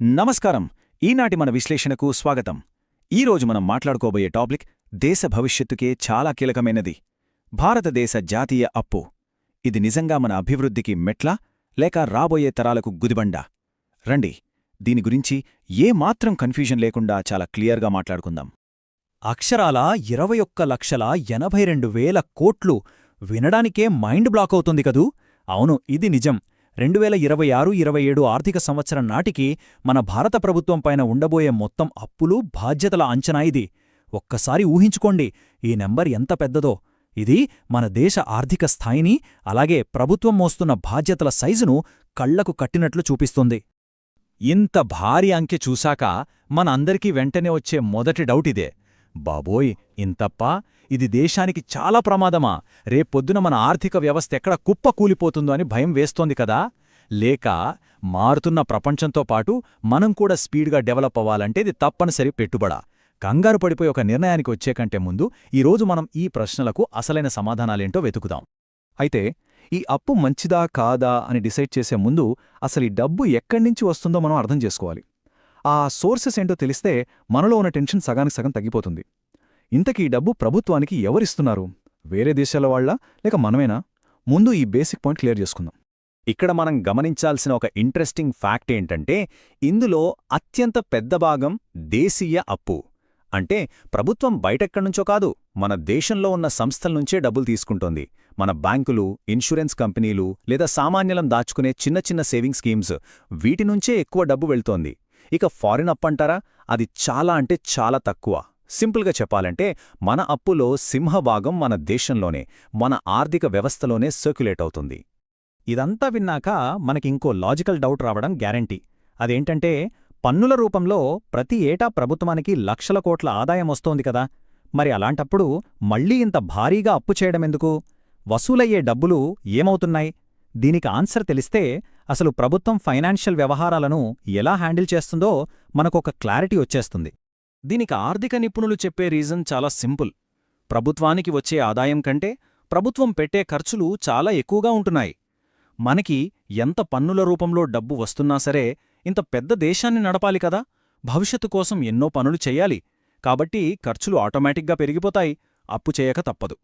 నమస్కారం. ఈనాటి మన విశ్లేషణకు స్వాగతం. ఈరోజు మనం మాట్లాడుకోబోయే టాపిక్ దేశ భవిష్యత్తుకే చాలా కీలకమైనది. భారతదేశ జాతీయ అప్పు. ఇది నిజంగా మన అభివృద్ధికి మెట్లా లేక రాబోయే తరాలకు గుదిబండా? రండి, దీని గురించి ఏమాత్రం కన్ఫ్యూజన్ లేకుండా చాలా క్లియర్గా మాట్లాడుకుందాం. అక్షరాల 21,82,000 కోట్లు వినడానికే మైండ్ బ్లాక్ అవుతుంది కదూ. అవును, ఇది నిజం. 2026-27 ఆర్థిక సంవత్సరం నాటికి మన భారత ప్రభుత్వం పైన ఉండబోయే మొత్తం అప్పులు, బాధ్యతల అంచనా ఇది. ఒక్కసారి ఊహించుకోండి ఈ నెంబర్ ఎంత పెద్దదో. ఇది మన దేశ ఆర్థిక స్థాయిని, అలాగే ప్రభుత్వం మోస్తున్న బాధ్యతల సైజును కళ్లకు కట్టినట్లు చూపిస్తుంది. ఇంత భారీ అంకె చూశాక మన అందరికీ వెంటనే వచ్చే మొదటి డౌటిదే, బాబోయ్ ఇంతప్పా? ఇది దేశానికి చాలా ప్రమాదమా? రేపొద్దున మన ఆర్థిక వ్యవస్థ ఎక్కడ కుప్ప కూలిపోతుందో అని భయం వేస్తోంది కదా? లేక మారుతున్న ప్రపంచంతో పాటు మనం కూడా స్పీడ్గా డెవలప్ అవ్వాలంటే ఇది తప్పనిసరి పెట్టుబడా? కంగారు పడిపోయి ఒక నిర్ణయానికి వచ్చేకంటే ముందు ఈరోజు మనం ఈ ప్రశ్నలకు అసలైన సమాధానాలేంటో వెతుకుదాం. అయితే ఈ అప్పు మంచిదా కాదా అని డిసైడ్ చేసే ముందు అసలు ఈ డబ్బు ఎక్కడ్నించి వస్తుందో మనం అర్థం చేసుకోవాలి. ఆ సోర్సెస్ ఏంటో తెలిస్తే మనలో ఉన్న టెన్షన్ సగానికి సగం తగ్గిపోతుంది. ఇంతకీ ఈ డబ్బు ప్రభుత్వానికి ఎవరిస్తున్నారు? వేరే దేశాల వాళ్ళా లేక మనమేనా? ముందు ఈ బేసిక్ పాయింట్ క్లియర్ చేసుకుందాం. ఇక్కడ మనం గమనించాల్సిన ఒక ఇంట్రెస్టింగ్ ఫ్యాక్ట్ ఏంటంటే, ఇందులో అత్యంత పెద్ద భాగం దేశీయ అప్పు. అంటే ప్రభుత్వం బయటెక్కడ్నుంచో కాదు, మన దేశంలో ఉన్న సంస్థల నుంచే డబ్బులు తీసుకుంటోంది. మన బ్యాంకులు, ఇన్సూరెన్స్ కంపెనీలు లేదా సామాన్యులం దాచుకునే చిన్న చిన్న సేవింగ్ స్కీమ్స్, వీటి నుంచే ఎక్కువ డబ్బు వెళ్తోంది. ఇక ఫారిన్ అప్పు అంటారా? అది చాలా అంటే చాలా తక్కువ. సింపుల్గా చెప్పాలంటే మన అప్పులో సింహభాగం మన దేశంలోనే, మన ఆర్థిక వ్యవస్థలోనే సర్క్యులేట్ అవుతుంది. ఇదంతా విన్నాక మనకింకో లాజికల్ డౌట్ రావడం గ్యారంటీ. అదేంటంటే, పన్నుల రూపంలో ప్రతి ఏటా ప్రభుత్వానికి లక్షల కోట్ల ఆదాయం వస్తోంది కదా. మరి అలాంటప్పుడు మళ్లీ ఇంత భారీగా అప్పు చేయడమెందుకు? వసూలయ్యే డబ్బులు ఏమవుతున్నాయి? దీనికి ఆన్సర్ తెలిస్తే అసలు ప్రభుత్వం ఫైనాన్షియల్ వ్యవహారాలను ఎలా హ్యాండిల్ చేస్తుందో మనకొక క్లారిటీ వచ్చేస్తుంది. దీనికి ఆర్థిక నిపుణులు చెప్పే రీజన్ చాలా సింపుల్. ప్రభుత్వానికి వచ్చే ఆదాయం కంటే ప్రభుత్వం పెట్టే ఖర్చులు చాలా ఎక్కువగా ఉంటున్నాయి. మనకి ఎంత పన్నుల రూపంలో డబ్బు వస్తున్నా సరే, ఇంత పెద్ద దేశాన్ని నడపాలి కదా, భవిష్యత్తు కోసం ఎన్నో పనులు చెయ్యాలి. కాబట్టి ఖర్చులు ఆటోమేటిక్గా పెరిగిపోతాయి, అప్పు చేయక తప్పదు.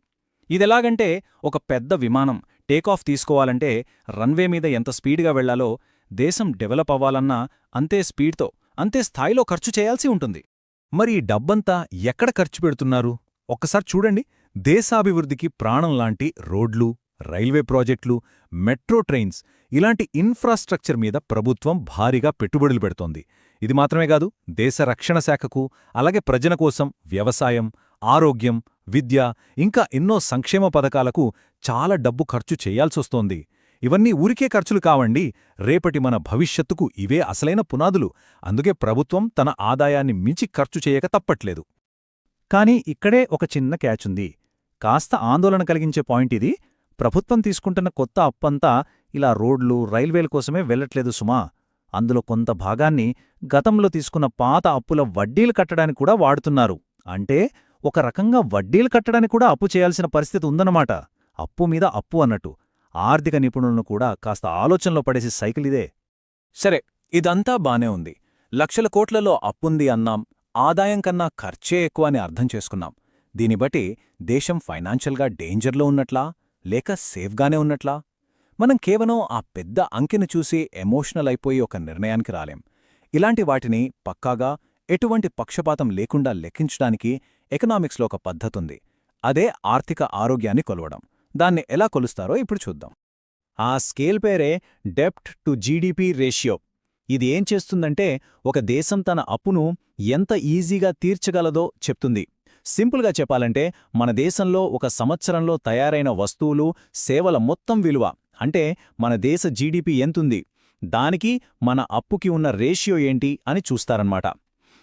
ఇదెలాగంటే, ఒక పెద్ద విమానం టేకాఫ్ తీసుకోవాలంటే రన్వే మీద ఎంత స్పీడ్గా వెళ్లాలో, దేశం డెవలప్ అవ్వాలన్నా అంతే స్పీడ్తో, అంతే స్థాయిలో ఖర్చు చేయాల్సి ఉంటుంది. మరి ఈ డబ్బంతా ఎక్కడ ఖర్చు పెడుతున్నారు? ఒక్కసారి చూడండి. దేశాభివృద్ధికి ప్రాణంలాంటి రోడ్లు, రైల్వే ప్రాజెక్టులు, మెట్రో ట్రైన్స్ ఇలాంటి ఇన్ఫ్రాస్ట్రక్చర్ మీద ప్రభుత్వం భారీగా పెట్టుబడులు పెడుతోంది. ఇది మాత్రమే కాదు, దేశ రక్షణ శాఖకు, అలాగే ప్రజల కోసం వ్యవసాయం, ఆరోగ్యం, విద్య ఇంకా ఎన్నో సంక్షేమ పథకాలకు చాలా డబ్బు ఖర్చు చేయాల్సొస్తోంది. ఇవన్నీ ఊరికే ఖర్చులు కావండి, రేపటి మన భవిష్యత్తుకు ఇవే అసలైన పునాదులు. అందుకే ప్రభుత్వం తన ఆదాయాన్ని మించి ఖర్చు చేయక తప్పట్లేదు. కానీ ఇక్కడే ఒక చిన్న క్యాచ్ ఉంది. కాస్త ఆందోళన కలిగించే పాయింట్ ఇది. ప్రభుత్వం తీసుకుంటున్న కొత్త అప్పంతా ఇలా రోడ్లు, రైల్వేల కోసమే వెళ్లట్లేదు సుమా. అందులో కొంత భాగాన్ని గతంలో తీసుకున్న పాత అప్పుల వడ్డీలు కట్టడానికి కూడా వాడుతున్నారు. అంటే ఒక రకంగా వడ్డీలు కట్టడానికి కూడా అప్పు చేయాల్సిన పరిస్థితి ఉందన్నమాట. అప్పు మీద అప్పు అన్నట్టు. ఆర్థిక నిపుణులను కూడా కాస్త ఆలోచనలో పడేసి సైకిల్ ఇదే. సరే, ఇదంతా బానే ఉంది. లక్షల కోట్లలో అప్పుంది అన్నాం, ఆదాయం కన్నా ఖర్చే ఎక్కువ అని అర్థం చేసుకున్నాం. దీన్ని బట్టి దేశం ఫైనాన్షియల్గా డేంజర్లో ఉన్నట్లా లేక సేఫ్గానే ఉన్నట్లా? మనం కేవలం ఆ పెద్ద అంకెను చూసి ఎమోషనల్ అయిపోయి ఒక నిర్ణయానికి రాలేం. ఇలాంటి వాటిని పక్కాగా, ఎటువంటి పక్షపాతం లేకుండా లెక్కించడానికి ఎకనామిక్స్లో ఒక పద్ధతుంది. అదే ఆర్థిక ఆరోగ్యాన్ని కొలవడం. దాన్ని ఎలా కొలుస్తారో ఇప్పుడు చూద్దాం. ఆ స్కేల్ పేరే డెప్ట్ టు జీడీపీ రేషియో. ఇది ఏం చేస్తుందంటే, ఒక దేశం తన అప్పును ఎంత ఈజీగా తీర్చగలదో చెప్తుంది. సింపుల్గా చెప్పాలంటే, మన దేశంలో ఒక సంవత్సరంలో తయారైన వస్తువులు, సేవల మొత్తం విలువ, అంటే మన దేశ జీడీపీ ఎంతుంది, దానికి మన అప్పుకి ఉన్న రేషియో ఏంటి అని చూస్తారన్నమాట.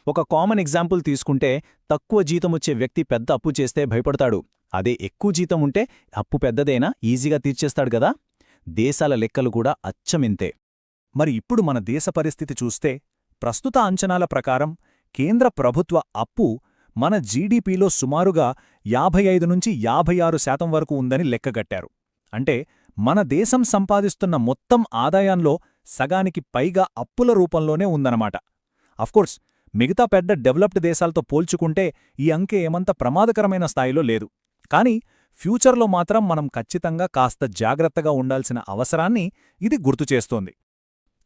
ఒక కామన్ ఎగ్జాంపుల్ తీసుకుంటే, తక్కువ జీతమొచ్చే వ్యక్తి పెద్ద అప్పు చేస్తే భయపడతాడు. అదే ఎక్కువ జీతం ఉంటే అప్పు పెద్దదైనా ఈజీగా తీర్చేస్తాడు గదా. దేశాల లెక్కలు కూడా అచ్చమింతే. మరి ఇప్పుడు మన దేశ పరిస్థితి చూస్తే, ప్రస్తుత అంచనాల ప్రకారం కేంద్ర ప్రభుత్వ అప్పు మన జీడీపీలో సుమారుగా 55-56% వరకు ఉందని లెక్కగట్టారు. అంటే మన దేశం సంపాదిస్తున్న మొత్తం ఆదాయంలో సగానికి పైగా అప్పుల రూపంలోనే ఉందన్నమాట. అఫ్కోర్స్ మిగతా పెద్ద డెవలప్డ్ దేశాలతో పోల్చుకుంటే ఈ అంకె ఏమంత ప్రమాదకరమైన స్థాయిలో లేదు. కానీ ఫ్యూచర్లో మాత్రం మనం ఖచ్చితంగా కాస్త జాగ్రత్తగా ఉండాల్సిన అవసరాన్ని ఇది గుర్తుచేస్తోంది.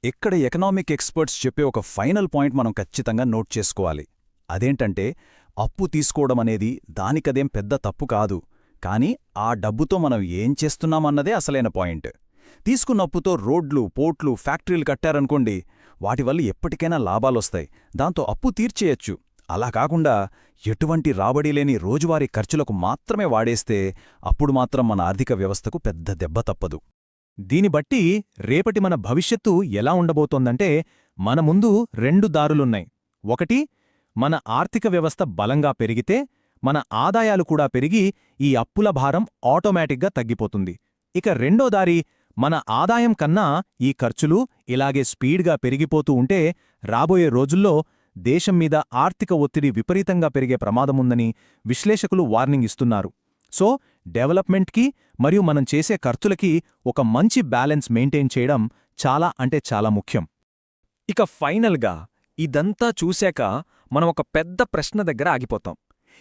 ఇక్కడ ఎకనామిక్ ఎక్స్పర్ట్స్ చెప్పే ఒక ఫైనల్ పాయింట్ మనం ఖచ్చితంగా నోట్ చేసుకోవాలి. అదేంటంటే అప్పు తీసుకోవడమనేది దానికదేం పెద్ద తప్పు కాదు, కానీ ఆ డబ్బుతో మనం ఏం చేస్తున్నామన్నదే అసలైన పాయింట్. తీసుకున్న అప్పుతో రోడ్లు, పోర్ట్లు, ఫ్యాక్టరీలు కట్టారనుకోండి, వాటి వల్ల ఎప్పటికైనా లాభాలొస్తాయి, దాంతో అప్పు తీర్చేయచ్చు. అలా కాకుండా ఎటువంటి రాబడి లేని రోజువారీ ఖర్చులకు మాత్రమే వాడేస్తే అప్పుడు మాత్రం మన ఆర్థిక వ్యవస్థకు పెద్ద దెబ్బ తప్పదు. దీని బట్టి రేపటి మన భవిష్యత్తు ఎలా ఉండబోతోందంటే, మన ముందు 2 దారులున్నాయి. ఒకటి, మన ఆర్థిక వ్యవస్థ బలంగా పెరిగితే మన ఆదాయాలు కూడా పెరిగి ఈ అప్పుల భారం ఆటోమేటిక్గా తగ్గిపోతుంది. ఇక రెండో దారి, మన ఆదాయం కన్నా ఈ ఖర్చులు ఇలాగే స్పీడ్గా పెరిగిపోతూ ఉంటే రాబోయే రోజుల్లో దేశం మీద ఆర్థిక ఒత్తిడి విపరీతంగా పెరిగే ప్రమాదముందని విశ్లేషకులు వార్నింగ్ ఇస్తున్నారు. సో డెవలప్మెంట్కి మరియు మనం చేసే ఖర్చులకి ఒక మంచి బ్యాలెన్స్ మెయింటైన్ చేయడం చాలా అంటే చాలా ముఖ్యం. ఇక ఫైనల్గా ఇదంతా చూశాక మనం ఒక పెద్ద ప్రశ్న దగ్గర ఆగిపోతాం.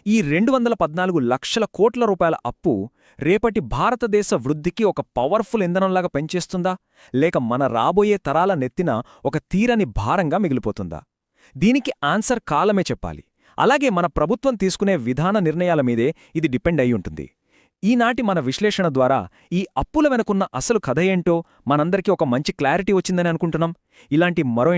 ఈ 214 లక్షల కోట్ల రూపాయల అప్పు రేపటి భారతదేశ వృద్ధికి ఒక పవర్ఫుల్ ఇంధనంలాగా పెంచేస్తుందా, లేక మన రాబోయే తరాల నెత్తిన ఒక తీరని భారంగా మిగిలిపోతుందా? దీనికి ఆన్సర్ కాలమే చెప్పాలి. అలాగే మన ప్రభుత్వం తీసుకునే విధాన నిర్ణయాల మీదే ఇది డిపెండ్ అయి ఉంటుంది. ఈనాటి మన విశ్లేషణ ద్వారా ఈ అప్పుల వెనుకున్న అసలు కథ ఏంటో మనందరికీ ఒక మంచి క్లారిటీ వచ్చిందని అనుకుంటున్నాం. ఇలాంటి మరో